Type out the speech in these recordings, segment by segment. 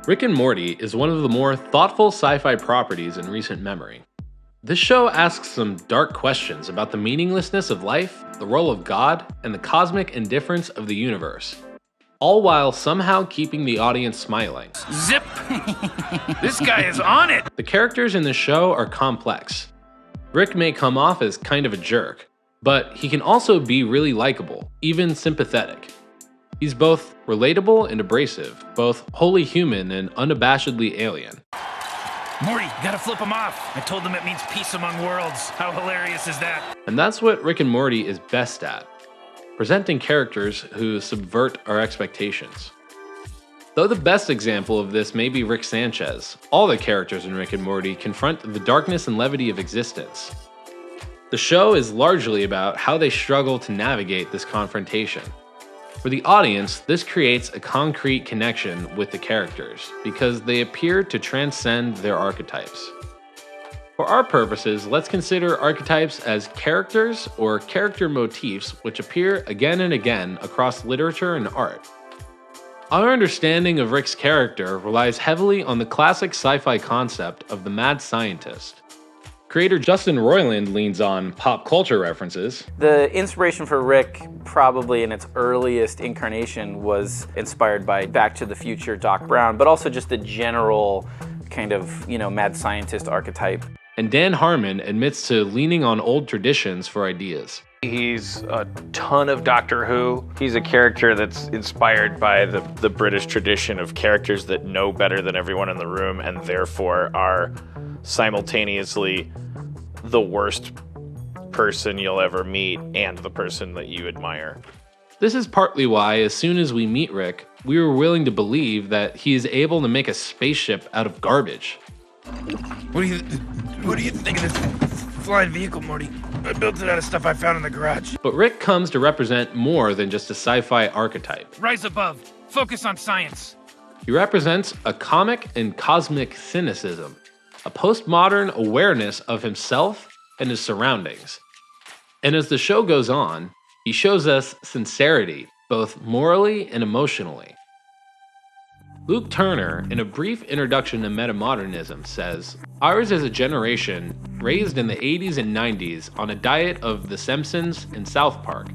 Rick and Morty is one of the more thoughtful sci-fi properties in recent memory. This show asks some dark questions about the meaninglessness of life, the role of God, and the cosmic indifference of the universe, all while somehow keeping the audience smiling. Zip! This guy is on it! The characters in the show are complex. Rick may come off as kind of a jerk, but he can also be really likable, even sympathetic. He's both relatable and abrasive, both wholly human and unabashedly alien. Morty, gotta flip him off. I told him it means peace among worlds. How hilarious is that? And that's what Rick and Morty is best at, presenting characters who subvert our expectations. Though the best example of this may be Rick Sanchez, all the characters in Rick and Morty confront the darkness and levity of existence. The show is largely about how they struggle to navigate this confrontation. For the audience, this creates a concrete connection with the characters, because they appear to transcend their archetypes. For our purposes, let's consider archetypes as characters or character motifs which appear again and again across literature and art. Our understanding of Rick's character relies heavily on the classic sci-fi concept of the mad scientist. Creator Justin Roiland leans on pop culture references. The inspiration for Rick, probably in its earliest incarnation, was inspired by Back to the Future Doc Brown, but also just the general kind of, mad scientist archetype. And Dan Harmon admits to leaning on old traditions for ideas. He's a ton of Doctor Who. He's a character that's inspired by the British tradition of characters that know better than everyone in the room and therefore are simultaneously the worst person you'll ever meet and the person that you admire. This is partly why, as soon as we meet Rick, we were willing to believe that he is able to make a spaceship out of garbage. What do you think of this flying vehicle, Morty? I built it out of stuff I found in the garage. But Rick comes to represent more than just a sci-fi archetype. Rise above. Focus on science. He represents a comic and cosmic cynicism, a postmodern awareness of himself and his surroundings. And as the show goes on, he shows us sincerity, both morally and emotionally. Luke Turner, in a brief introduction to Metamodernism, says, "Ours is a generation raised in the 80s and 90s on a diet of The Simpsons and South Park,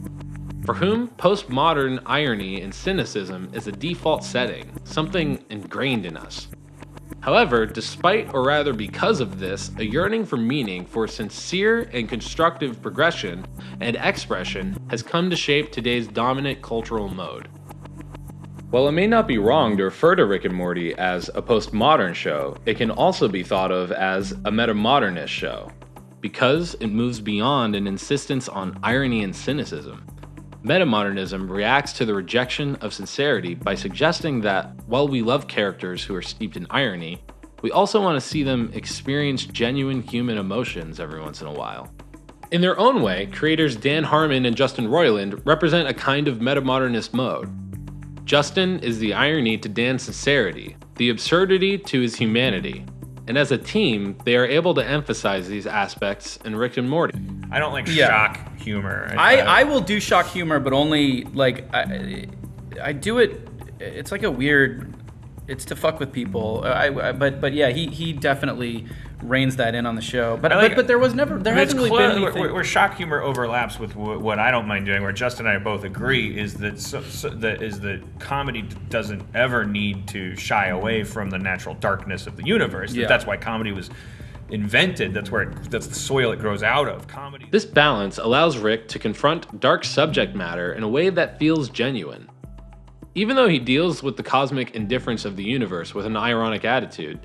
for whom postmodern irony and cynicism is a default setting, something ingrained in us. However, despite or rather because of this, a yearning for meaning, for sincere and constructive progression and expression has come to shape today's dominant cultural mode." While it may not be wrong to refer to Rick and Morty as a postmodern show, it can also be thought of as a metamodernist show, because it moves beyond an insistence on irony and cynicism. Metamodernism reacts to the rejection of sincerity by suggesting that while we love characters who are steeped in irony, we also want to see them experience genuine human emotions every once in a while. In their own way, creators Dan Harmon and Justin Roiland represent a kind of metamodernist mode. Justin is the irony to Dan's sincerity, the absurdity to his humanity, and as a team, they are able to emphasize these aspects in Rick and Morty. I don't like shock humor. I will do shock humor, but only I do it. It's like a weird. It's to fuck with people. But yeah, he definitely reins that in on the show. But there hasn't really been anything. Where shock humor overlaps with what I don't mind doing, where Justin and I both agree, is that comedy doesn't ever need to shy away from the natural darkness of the universe. Yeah. That's why comedy was invented. That's the soil it grows out of. Comedy. This balance allows Rick to confront dark subject matter in a way that feels genuine. Even though he deals with the cosmic indifference of the universe with an ironic attitude,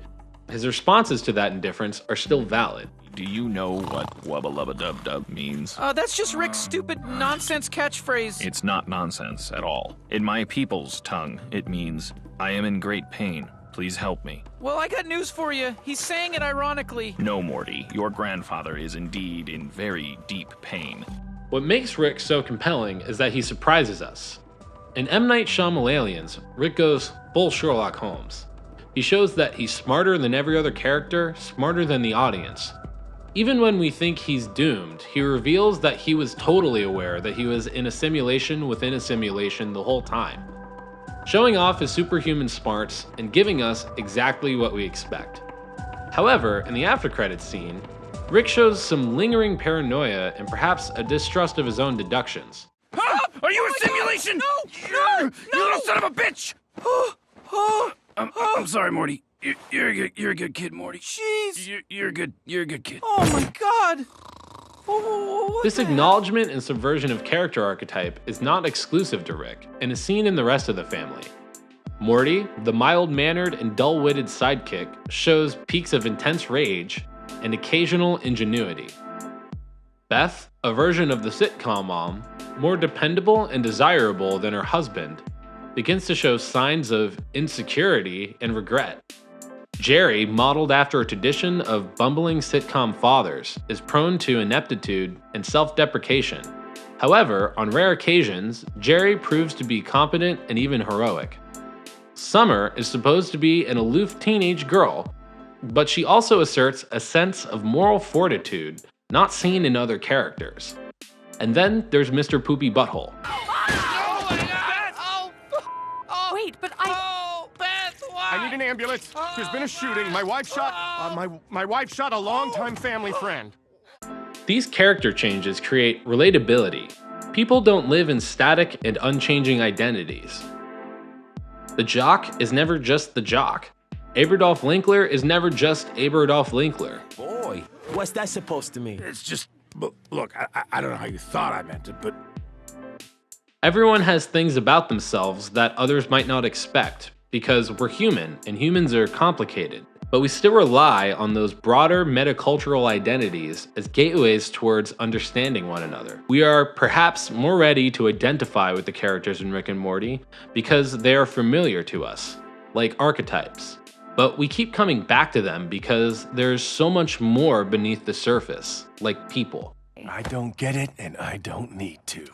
his responses to that indifference are still valid. Do you know what wubba lubba dub dub means? That's just Rick's stupid nonsense catchphrase. It's not nonsense at all. In my people's tongue, it means, I am in great pain. Please help me. Well, I got news for you. He's saying it ironically. No, Morty. Your grandfather is indeed in very deep pain. What makes Rick so compelling is that he surprises us. In M. Night Shyamalan's, Rick goes full Sherlock Holmes. He shows that he's smarter than every other character, smarter than the audience. Even when we think he's doomed, he reveals that he was totally aware that he was in a simulation within a simulation the whole time. showing off his superhuman smarts and giving us exactly what we expect. However, in the after credits scene, Rick shows some lingering paranoia and perhaps a distrust of his own deductions. Huh? Are you a simulation? No! You little son of a bitch! I'm sorry, Morty. You're a good kid, Morty. Jeez! You're a good kid. Oh my god! Oh, what This the heck? acknowledgement and subversion of character archetype is not exclusive to Rick and is seen in the rest of the family. Morty, the mild-mannered and dull-witted sidekick, shows peaks of intense rage and occasional ingenuity. Beth, a version of the sitcom mom, more dependable and desirable than her husband, begins to show signs of insecurity and regret. Jerry, modeled after a tradition of bumbling sitcom fathers, is prone to ineptitude and self-deprecation. However, on rare occasions, Jerry proves to be competent and even heroic. Summer is supposed to be an aloof teenage girl, but she also asserts a sense of moral fortitude not seen in other characters. And then there's Mr. Poopy Butthole. Wait, but Oh, Beth, why? I need an ambulance. There's been a shooting. My wife shot my wife shot a longtime family friend. These character changes create relatability. People don't live in static and unchanging identities. The jock is never just the jock. Aberdolf Linkler is never just Aberdolf Linkler. Boy, what's that supposed to mean? It's just, look, I don't know how you thought I meant it, but Everyone has things about themselves that others might not expect, because we're human and humans are complicated. But we still rely on those broader metacultural identities as gateways towards understanding one another. We are perhaps more ready to identify with the characters in Rick and Morty because they are familiar to us, like archetypes. But we keep coming back to them because there's so much more beneath the surface, like people. I don't get it, and I don't need to.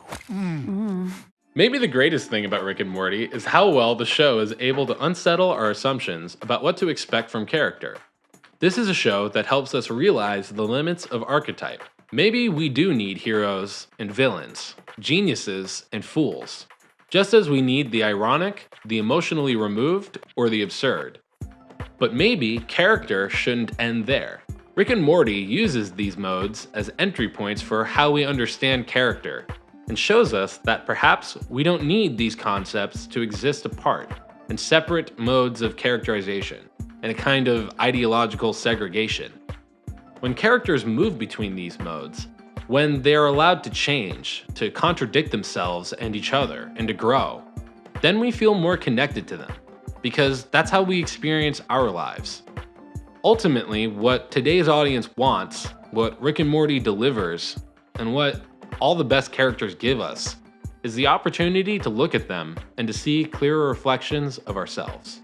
Maybe the greatest thing about Rick and Morty is how well the show is able to unsettle our assumptions about what to expect from character. This is a show that helps us realize the limits of archetype. Maybe we do need heroes and villains, geniuses and fools, just as we need the ironic, the emotionally removed, or the absurd. But maybe character shouldn't end there. Rick and Morty uses these modes as entry points for how we understand character, and shows us that perhaps we don't need these concepts to exist apart in separate modes of characterization and a kind of ideological segregation. When characters move between these modes, when they are allowed to change, to contradict themselves and each other, and to grow, then we feel more connected to them, because that's how we experience our lives. Ultimately, what today's audience wants, what Rick and Morty delivers, and what all the best characters give us, is the opportunity to look at them and to see clearer reflections of ourselves.